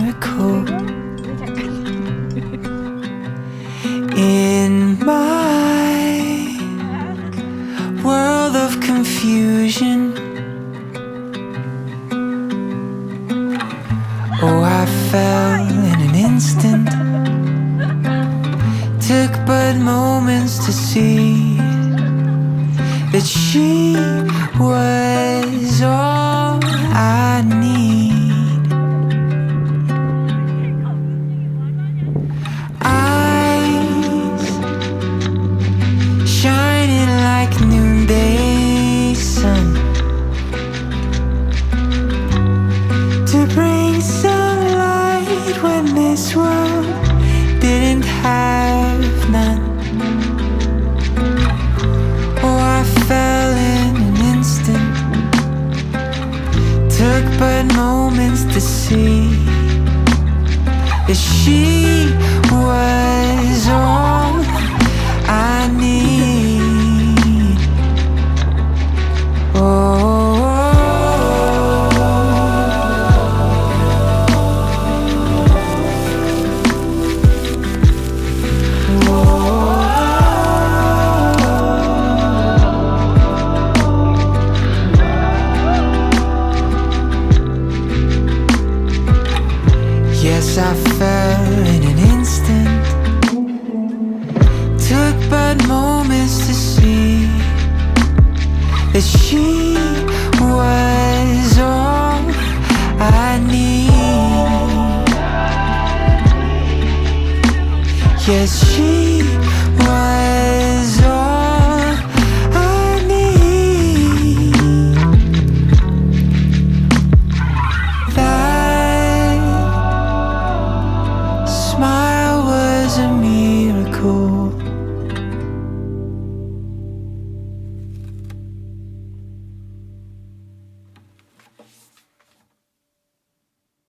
miracle in my world of confusion. Oh, I fell in an instant, took but moments to see that she was all I need. Eyes shining like noonday sun to bring sunlight when this world didn't have none. Oh, I fell in an instant, took but moments to see that she was all I need. Oh. Yes, I fell in an instant, took but moments to see that she was all I need. Yes, she